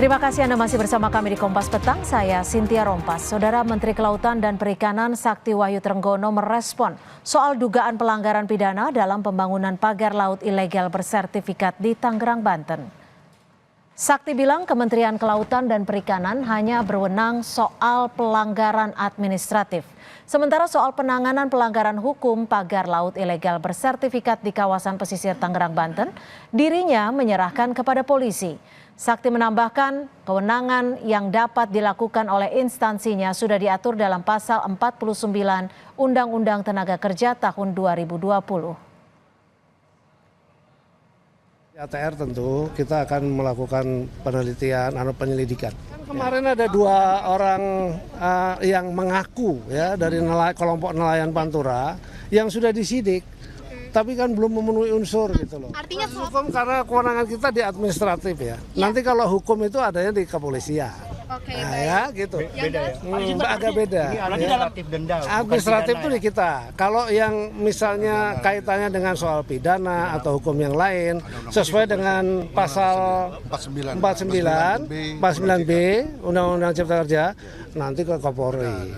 Terima kasih Anda masih bersama kami di Kompas Petang, saya Cynthia Rompas. Saudara Menteri Kelautan dan Perikanan Sakti Wahyu Trenggono merespon soal dugaan pelanggaran pidana dalam pembangunan pagar laut ilegal bersertifikat di Tangerang, Banten. Sakti bilang Kementerian Kelautan dan Perikanan hanya berwenang soal pelanggaran administratif. Sementara soal penanganan pelanggaran hukum pagar laut ilegal bersertifikat di kawasan pesisir Tangerang, Banten, dirinya menyerahkan kepada polisi. Sakti menambahkan kewenangan yang dapat dilakukan oleh instansinya sudah diatur dalam pasal 49 Undang-Undang Tenaga Kerja tahun 2020. ATR tentu kita akan melakukan penelitian atau penyelidikan. Kemarin ada 2 orang yang mengaku ya dari kelompok nelayan Pantura yang sudah disidik, tapi kan belum memenuhi unsur gitu loh. Artinya hukum karena kewenangan kita di administratif ya. Nanti kalau hukum itu adanya di kepolisian. Oke, Nah, baik. ya gitu. Beda ya. Agak beda. Administratif itu di kita. Kalau yang misalnya kaitannya dengan soal pidana atau hukum yang lain sesuai dengan pasal 49B Undang-Undang Cipta Kerja nanti ke Kapolri.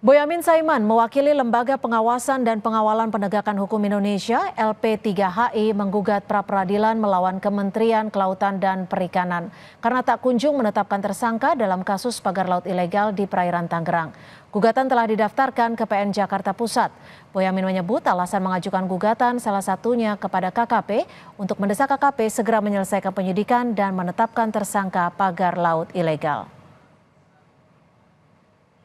Boyamin Saiman mewakili Lembaga Pengawasan dan Pengawalan Penegakan Hukum Indonesia LP3HI menggugat pra-peradilan melawan Kementerian Kelautan dan Perikanan karena tak kunjung menetapkan tersangka dalam kasus pagar laut ilegal di perairan Tangerang. Gugatan telah didaftarkan ke PN Jakarta Pusat. Boyamin menyebut alasan mengajukan gugatan salah satunya kepada KKP untuk mendesak KKP segera menyelesaikan penyidikan dan menetapkan tersangka pagar laut ilegal.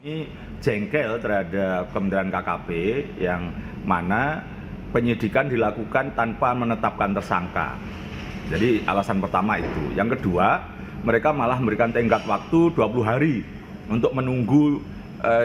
Ini jengkel terhadap Kementerian KKP yang mana penyidikan dilakukan tanpa menetapkan tersangka. Jadi alasan pertama itu. Yang kedua, mereka malah memberikan tenggat waktu 20 hari untuk menunggu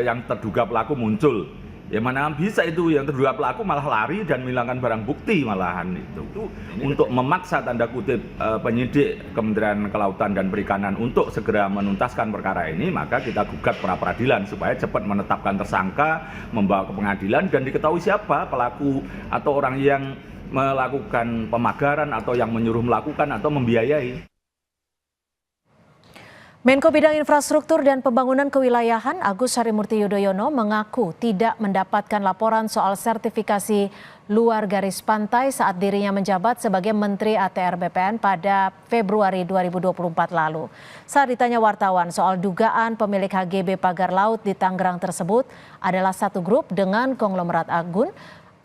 yang terduga pelaku muncul. Ya mana bisa itu yang terduga pelaku malah lari dan menghilangkan barang bukti malahan itu untuk memaksa tanda kutip penyidik Kementerian Kelautan dan Perikanan untuk segera menuntaskan perkara ini, maka kita gugat pra peradilan supaya cepat menetapkan tersangka, membawa ke pengadilan dan diketahui siapa pelaku atau orang yang melakukan pemagaran atau yang menyuruh melakukan atau membiayai. Menko Bidang Infrastruktur dan Pembangunan Kewilayahan Agus Harimurti Yudhoyono mengaku tidak mendapatkan laporan soal sertifikasi luar garis pantai saat dirinya menjabat sebagai Menteri ATR BPN pada Februari 2024 lalu. Saat ditanya wartawan soal dugaan pemilik HGB pagar laut di Tangerang tersebut adalah satu grup dengan konglomerat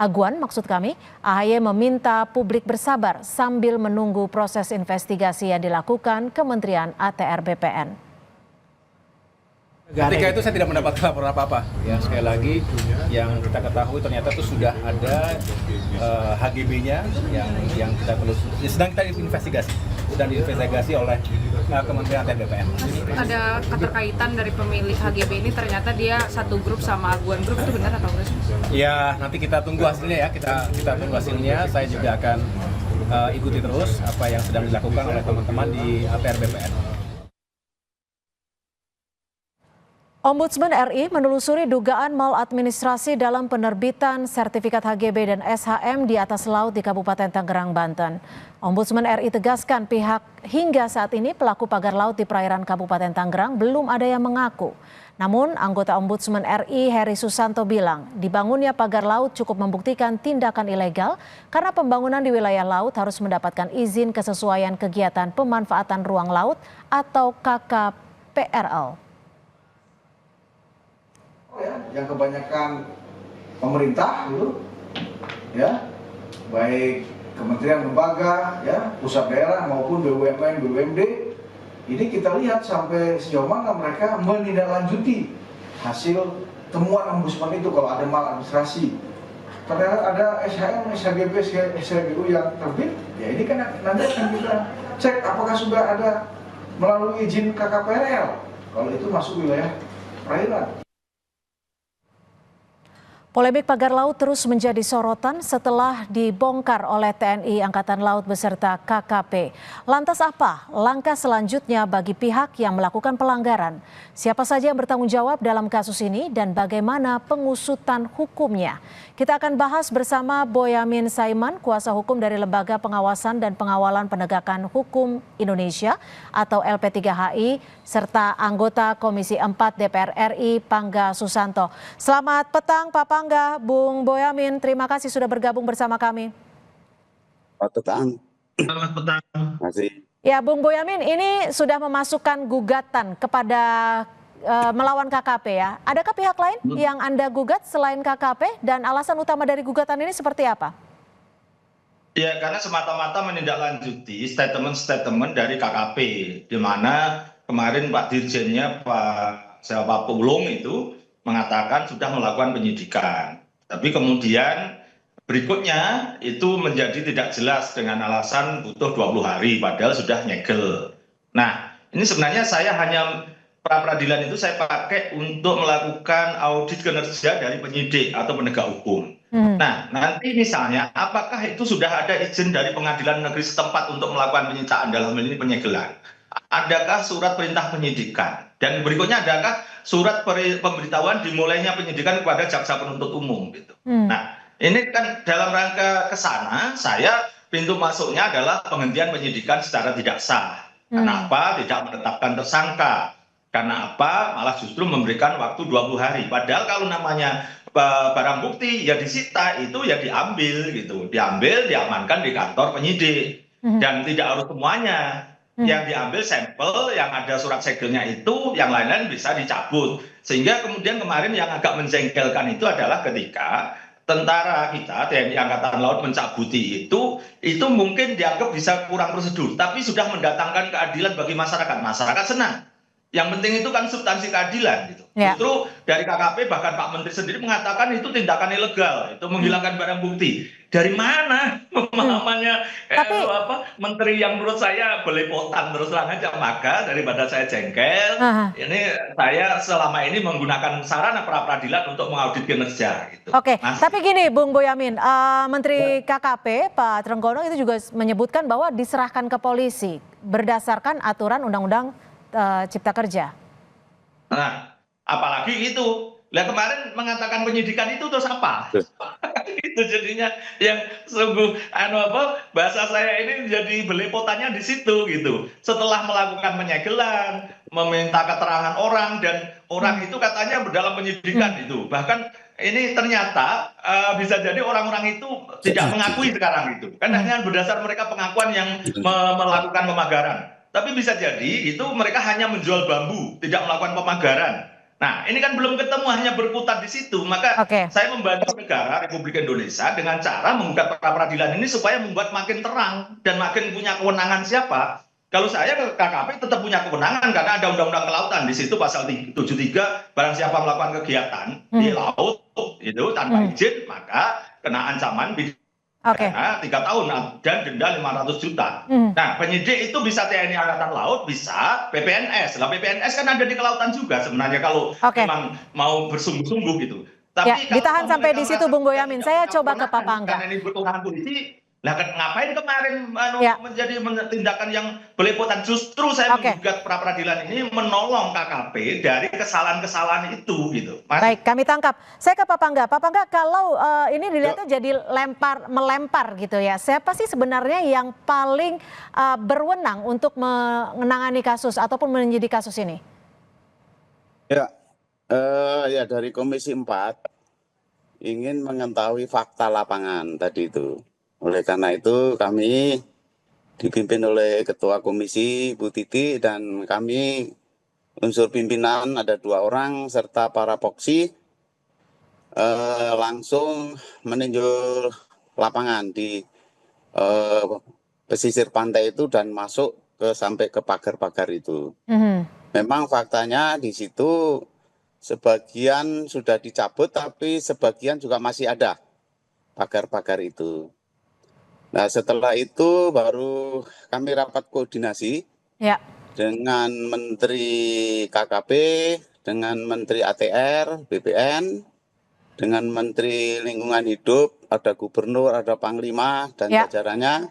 Aguan, maksud kami, AHY meminta publik bersabar sambil menunggu proses investigasi yang dilakukan Kementerian ATR BPN. Ketika itu saya tidak mendapat laporan apa-apa. Ya, sekali lagi yang kita ketahui ternyata itu sudah ada HGB-nya yang kita sedang kita investigasi oleh Kementerian ATR BPN. Ada keterkaitan dari pemilik HGB ini, ternyata dia satu grup sama Aguan Group, itu benar atau enggak? Ya, nanti kita tunggu hasilnya ya. Kita tunggu hasilnya. Saya juga akan ikuti terus apa yang sedang dilakukan oleh teman-teman di ATR BPN. Ombudsman RI menelusuri dugaan maladministrasi dalam penerbitan sertifikat HGB dan SHM di atas laut di Kabupaten Tangerang, Banten. Ombudsman RI tegaskan pihak hingga saat ini pelaku pagar laut di perairan Kabupaten Tangerang belum ada yang mengaku. Namun anggota Ombudsman RI Heri Susanto bilang dibangunnya pagar laut cukup membuktikan tindakan ilegal karena pembangunan di wilayah laut harus mendapatkan izin kesesuaian kegiatan pemanfaatan ruang laut atau KKPRL. Yang kebanyakan pemerintah gitu, ya, baik kementerian lembaga, ya, pusat daerah maupun BUMN, BUMD, ini kita lihat sampai sejauh mana mereka menindaklanjuti hasil temuan ombudsman itu kalau ada maladministrasi. Ternyata ada SHM, SHGB, SHGU yang terbit, ya ini kan nanti akan kita cek apakah sudah ada melalui izin KKPRL. Kalau itu masuk wilayah perairan. Polemik pagar laut terus menjadi sorotan setelah dibongkar oleh TNI Angkatan Laut beserta KKP. Lantas apa langkah selanjutnya bagi pihak yang melakukan pelanggaran? Siapa saja yang bertanggung jawab dalam kasus ini dan bagaimana pengusutan hukumnya? Kita akan bahas bersama Boyamin Saiman, kuasa hukum dari Lembaga Pengawasan dan Pengawalan Penegakan Hukum Indonesia atau LP3HI, serta anggota Komisi 4 DPR RI Pangga Susanto. Selamat petang Pak Pangga, Bung Boyamin, terima kasih sudah bergabung bersama kami. Selamat petang. Selamat petang. Terima kasih. Ya, Bung Boyamin, ini sudah memasukkan gugatan kepada melawan KKP ya. Adakah pihak lain yang Anda gugat selain KKP dan alasan utama dari gugatan ini seperti apa? Ya, karena semata-mata menindaklanjuti statement-statement dari KKP, di mana kemarin Pak Dirjennya Pak Pulung itu mengatakan sudah melakukan penyidikan. Tapi kemudian berikutnya itu menjadi tidak jelas dengan alasan butuh 20 hari, padahal sudah nyegel. Nah, ini sebenarnya saya hanya pra peradilan itu saya pakai untuk melakukan audit kinerja dari penyidik atau penegak hukum. Nah, nanti misalnya apakah itu sudah ada izin dari pengadilan negeri setempat untuk melakukan penyitaan dalam hal ini penyegelan? Adakah surat perintah penyidikan? Dan berikutnya adakah surat pemberitahuan dimulainya penyidikan kepada jaksa penuntut umum gitu. Nah, ini kan dalam rangka ke sana saya pintu masuknya adalah penghentian penyidikan secara tidak sah. Kenapa tidak menetapkan tersangka? Karena apa? Malah justru memberikan waktu 20 hari. Padahal kalau namanya barang bukti ya disita, itu ya diambil gitu. Diambil, diamankan di kantor penyidik. Dan tidak harus semuanya. Yang diambil sampel, yang ada surat segelnya itu, yang lain-lain bisa dicabut. Sehingga kemudian kemarin yang agak menjengkelkan itu adalah ketika tentara kita, TNI Angkatan Laut mencabuti itu mungkin dianggap bisa kurang prosedur. Tapi sudah mendatangkan keadilan bagi masyarakat. Masyarakat senang. Yang penting itu kan substansi keadilan gitu. Ya. Justru dari KKP bahkan Pak Menteri sendiri mengatakan itu tindakan ilegal, itu menghilangkan barang bukti. Dari mana pemahamannya Menteri yang menurut saya belepotan terus terang aja, maka daripada saya jengkel, ini saya selama ini menggunakan sarana pra peradilan untuk mengaudit kinerja gitu. Oke, tapi gini Bung Boyamin, Menteri KKP Pak Trenggono itu juga menyebutkan bahwa diserahkan ke polisi berdasarkan aturan Undang-Undang Cipta Kerja. Nah, apalagi itu. Lah kemarin mengatakan penyidikan itu terus apa? Itu jadinya yang sungguh bahasa saya ini jadi belepotannya di situ gitu. Setelah melakukan penyegelan, meminta keterangan orang dan orang itu katanya dalam penyidikan itu. Bahkan ini ternyata bisa jadi orang-orang itu tidak mengakui sekarang itu. Kan hanya berdasar mereka pengakuan yang melakukan pemagaran. Tapi bisa jadi itu mereka hanya menjual bambu, tidak melakukan pemagaran. Nah, ini kan belum ketemu, hanya berkutat di situ. Maka saya membantu negara Republik Indonesia dengan cara menggugat pra peradilan ini supaya membuat makin terang dan makin punya kewenangan siapa. Kalau saya KKP tetap punya kewenangan karena ada Undang-Undang Kelautan di situ pasal 73, barang siapa melakukan kegiatan di laut itu tanpa izin maka kena ancaman 3 tahun dan denda 500 juta. Nah, penyidik itu bisa TNI Angkatan Laut, bisa PPNS. Lah PPNS kan ada di kelautan juga sebenarnya kalau memang mau bersungguh-sungguh gitu. Tapi ya, ditahan sampai di situ Bung Boyamin. Saya coba ke Pak Pangga. Karena ini kewenangan polisi. Lah ngapain kemarin menjadi tindakan yang belepotan? Justru saya menggugat pra peradilan ini menolong KKP dari kesalahan-kesalahan itu gitu. Baik, kami tangkap. Saya ke Pak Pangga. Pak Pangga, kalau ini dilihatnya jadi melempar gitu ya. Siapa sih sebenarnya yang paling berwenang untuk menangani kasus ataupun menyidik kasus ini? Ya, ya dari Komisi 4 ingin mengetahui fakta lapangan tadi itu. Oleh karena itu kami dipimpin oleh Ketua Komisi Bu Titi dan kami unsur pimpinan ada 2 orang serta para poksi langsung meninjau lapangan di pesisir pantai itu dan masuk sampai ke pagar-pagar itu. Memang faktanya di situ sebagian sudah dicabut tapi sebagian juga masih ada pagar-pagar itu. Nah setelah itu baru kami rapat koordinasi dengan Menteri KKP, dengan Menteri ATR, BPN, dengan Menteri Lingkungan Hidup, ada Gubernur, ada Panglima dan jajarannya.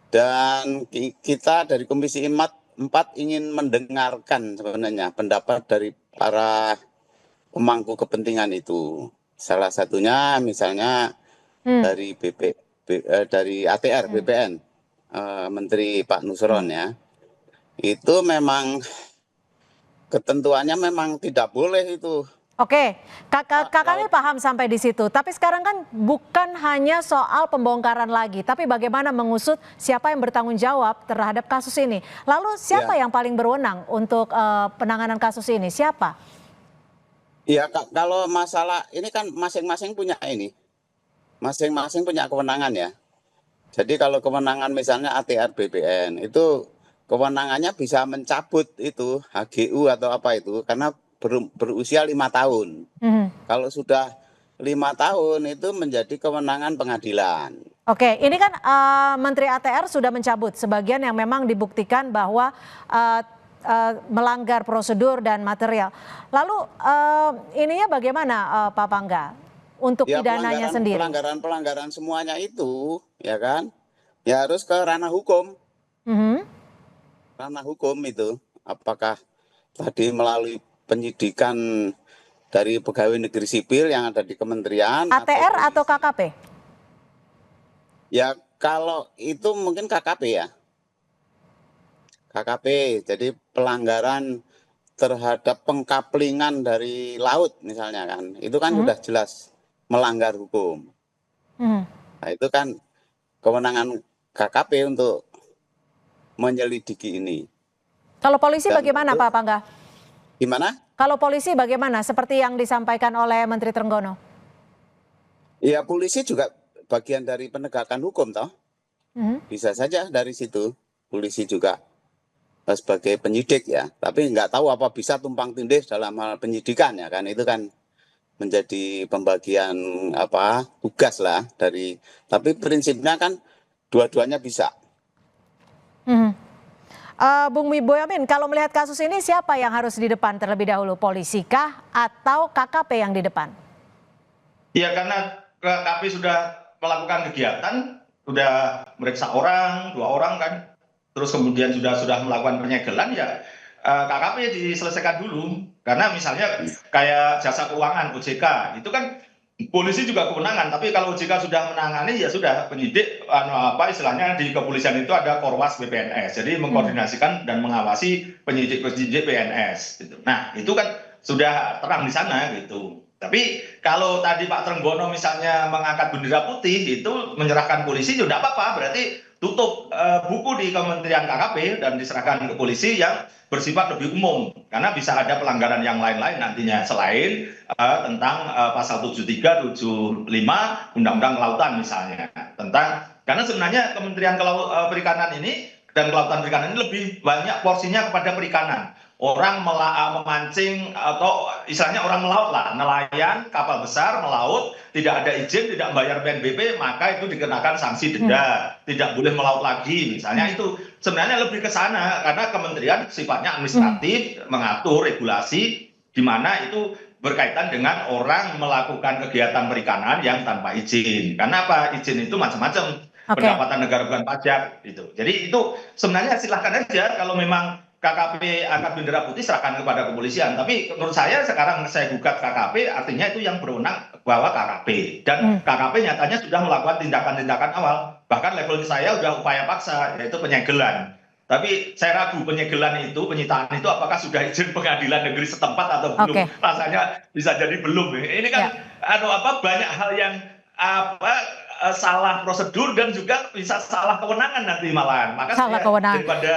Dan kita dari Komisi 4 ingin mendengarkan sebenarnya pendapat dari para pemangku kepentingan itu. Salah satunya misalnya dari dari ATR BPN, Menteri Pak Nusron ya. Itu memang ketentuannya memang tidak boleh itu. Oke, kami paham sampai di situ. Tapi sekarang kan bukan hanya soal pembongkaran lagi, tapi bagaimana mengusut siapa yang bertanggung jawab terhadap kasus ini. Lalu siapa yang paling berwenang untuk penanganan kasus ini? Siapa? Ya, kalau masalah ini kan masing-masing punya ini, masing-masing punya kewenangan ya. Jadi kalau kewenangan misalnya ATR BPN itu kewenangannya bisa mencabut itu HGU atau apa itu karena berusia 5 tahun. Kalau sudah 5 tahun itu menjadi kewenangan pengadilan. Oke, ini kan Menteri ATR sudah mencabut sebagian yang memang dibuktikan bahwa melanggar prosedur dan material. Lalu ininya bagaimana Pak Pangga untuk pidananya sendiri? Pelanggaran semuanya itu, ya kan, ya harus ke ranah hukum. Ranah hukum itu, apakah tadi melalui penyidikan dari pegawai negeri sipil yang ada di kementerian ATR atau KKP? Ya kalau itu mungkin KKP ya. KKP, jadi pelanggaran terhadap pengkaplingan dari laut misalnya kan. Itu kan sudah jelas melanggar hukum. Nah itu kan kewenangan KKP untuk menyelidiki ini. Kalau polisi bagaimana Pak Pangga? Gimana? Kalau polisi bagaimana? Seperti yang disampaikan oleh Menteri Trenggono. Ya polisi juga bagian dari penegakan hukum toh. Bisa saja dari situ polisi juga sebagai penyidik ya. Tapi nggak tahu apa bisa tumpang tindih dalam hal penyidikan ya kan. Itu kan menjadi pembagian tugas lah dari. Tapi prinsipnya kan dua-duanya bisa. Bung Boyamin, kalau melihat kasus ini siapa yang harus di depan terlebih dahulu? Polisi kah atau KKP yang di depan? Ya karena KKP sudah melakukan kegiatan, sudah meriksa orang, 2 orang kan, terus kemudian sudah melakukan penyegelan ya KKP diselesaikan dulu. Karena misalnya kayak jasa keuangan OJK itu kan polisi juga kewenangan, tapi kalau OJK sudah menangani ya sudah penyidik istilahnya di kepolisian itu ada Korwas BPNS, jadi mengkoordinasikan dan mengawasi penyidik PNS gitu. Nah itu kan sudah terang di sana gitu. Tapi kalau tadi Pak Trenggono misalnya mengangkat bendera putih itu menyerahkan polisi ya tidak apa-apa, berarti tutup buku di Kementerian KKP dan diserahkan ke polisi yang bersifat lebih umum, karena bisa ada pelanggaran yang lain-lain nantinya selain tentang pasal 73, 75 Undang-Undang Kelautan misalnya, karena sebenarnya Kementerian Perikanan ini dan Kelautan Perikanan ini lebih banyak porsinya kepada perikanan. Orang memancing atau istilahnya orang melaut lah, nelayan kapal besar melaut tidak ada izin, tidak membayar PNBP, maka itu dikenakan sanksi denda, tidak boleh melaut lagi misalnya. Itu sebenarnya lebih ke sana karena kementerian sifatnya administratif, mengatur regulasi di mana itu berkaitan dengan orang melakukan kegiatan perikanan yang tanpa izin. Karena apa? Izin itu macam-macam, pendapatan negara bukan pajak gitu. Jadi itu sebenarnya silahkan aja kalau memang KKP angkat bendera putih serahkan kepada kepolisian. Tapi menurut saya sekarang saya gugat KKP artinya itu yang berwenang bahwa KKP. Dan KKP nyatanya sudah melakukan tindakan-tindakan awal. Bahkan level saya sudah upaya paksa yaitu penyegelan. Tapi saya ragu penyegelan itu, penyitaan itu apakah sudah izin pengadilan negeri setempat atau belum. Rasanya bisa jadi belum. Ini kan banyak hal yang salah prosedur dan juga bisa salah kewenangan nanti malahan. Maka daripada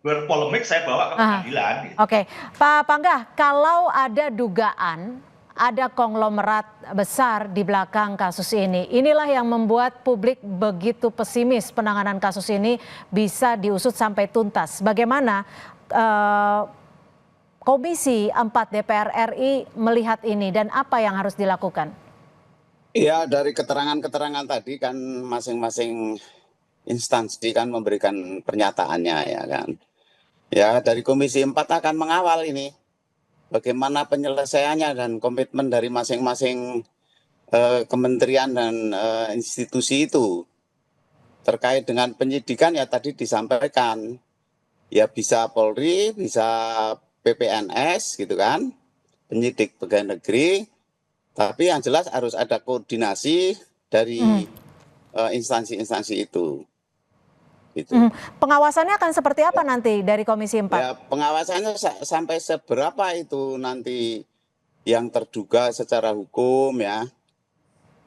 berpolemik saya bawa ke pengadilan. Oke, Pak Pangga, kalau ada dugaan ada konglomerat besar di belakang kasus ini, inilah yang membuat publik begitu pesimis penanganan kasus ini bisa diusut sampai tuntas. Bagaimana Komisi 4 DPR RI melihat ini dan apa yang harus dilakukan? Ya, dari keterangan-keterangan tadi kan masing-masing instansi kan memberikan pernyataannya ya kan. Ya, dari Komisi 4 akan mengawal ini. bagaimana penyelesaiannya dan komitmen dari masing-masing kementerian dan institusi itu. Terkait dengan penyidikan ya tadi disampaikan, ya bisa Polri, bisa PPNS gitu kan, penyidik pegawai negeri, tapi yang jelas harus ada koordinasi dari instansi-instansi itu. Gitu. Pengawasannya akan seperti apa nanti dari Komisi 4? Ya, pengawasannya sampai seberapa itu nanti yang terduga secara hukum ya,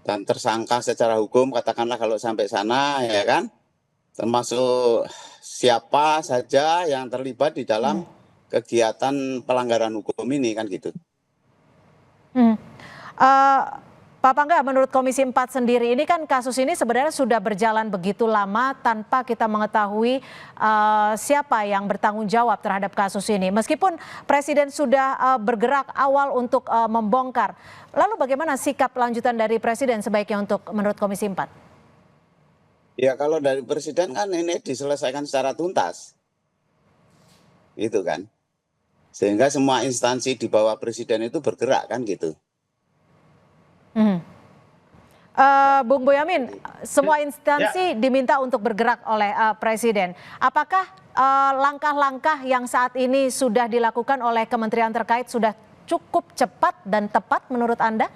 dan tersangka secara hukum, katakanlah kalau sampai sana ya kan, termasuk siapa saja yang terlibat di dalam kegiatan pelanggaran hukum ini kan gitu. Pak Pangga, menurut Komisi 4 sendiri ini kan kasus ini sebenarnya sudah berjalan begitu lama tanpa kita mengetahui siapa yang bertanggung jawab terhadap kasus ini. Meskipun Presiden sudah bergerak awal untuk membongkar. Lalu bagaimana sikap lanjutan dari Presiden sebaiknya untuk menurut Komisi 4? Ya kalau dari Presiden kan ini diselesaikan secara tuntas. Gitu kan. Sehingga semua instansi di bawah Presiden itu bergerak kan gitu. Bung Boyamin, semua instansi diminta untuk bergerak oleh Presiden. Apakah langkah-langkah yang saat ini sudah dilakukan oleh kementerian terkait sudah cukup cepat dan tepat menurut Anda?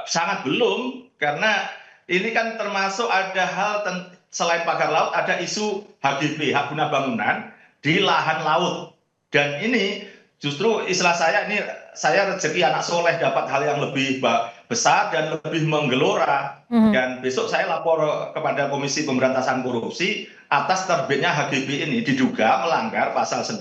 Sangat belum, karena ini kan termasuk ada hal selain pagar laut, ada isu HGB, hak guna bangunan di lahan laut. Dan ini justru istilah saya, ini saya rezeki anak soleh dapat hal yang lebih besar dan lebih menggelora. Dan besok saya lapor kepada Komisi Pemberantasan Korupsi atas terbitnya HGB ini diduga melanggar pasal 9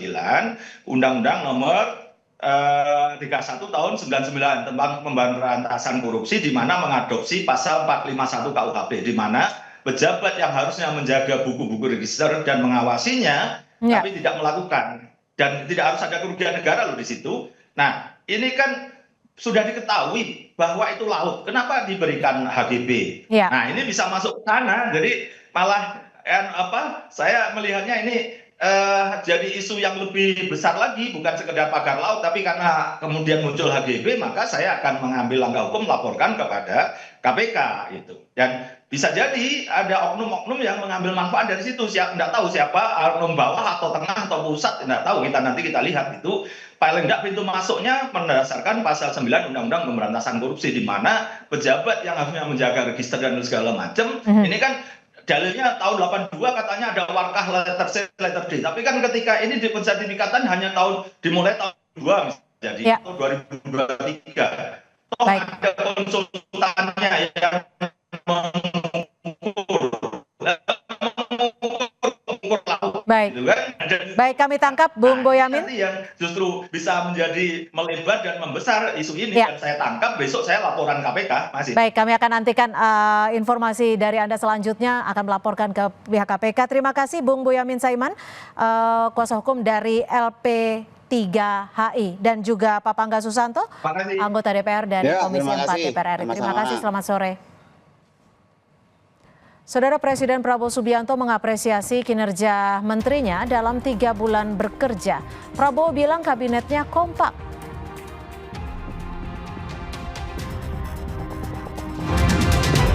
Undang-Undang nomor 31 tahun 99 tentang pemberantasan korupsi, di mana mengadopsi pasal 451 KUHP, di mana pejabat yang harusnya menjaga buku-buku register dan mengawasinya tapi tidak melakukan. Dan tidak harus ada kerugian negara loh di situ. Nah, ini kan sudah diketahui bahwa itu laut. Kenapa diberikan HGB? Nah, ini bisa masuk ke sana. Jadi malah saya melihatnya ini jadi isu yang lebih besar lagi, bukan sekedar pagar laut, tapi karena kemudian muncul HGB, maka saya akan mengambil langkah hukum, laporkan kepada KPK gitu. Dan bisa jadi ada oknum-oknum yang mengambil manfaat dari situ. Tidak tahu siapa, oknum bawah atau tengah atau pusat, tidak tahu. Nanti kita lihat itu. Paling tidak pintu masuknya berdasarkan pasal 9 Undang-Undang Pemberantasan Korupsi, di mana pejabat yang harusnya menjaga register dan segala macam, ini kan dalilnya tahun 82 katanya ada warkah letter C, letter D. Tapi kan ketika ini di pensertifikatan hanya dimulai tahun 2 jadi tahun 2023. Toh ada konsultannya yang mengukur laut. Baik. Gitu kan? Baik, kami tangkap Bung Boyamin. Nanti yang justru bisa menjadi melebar dan membesar isu ini, dan saya tangkap, besok saya laporan KPK masih. Baik, kami akan nantikan informasi dari Anda selanjutnya, akan melaporkan ke pihak KPK. Terima kasih Bung Boyamin Saiman, kuasa hukum dari LP3HI, dan juga Pak Pangga Susanto, anggota DPR dari Komisi 4 DPR RI. Terima kasih, selamat sore. Saudara, Presiden Prabowo Subianto mengapresiasi kinerja menterinya dalam 3 bulan bekerja. Prabowo bilang kabinetnya kompak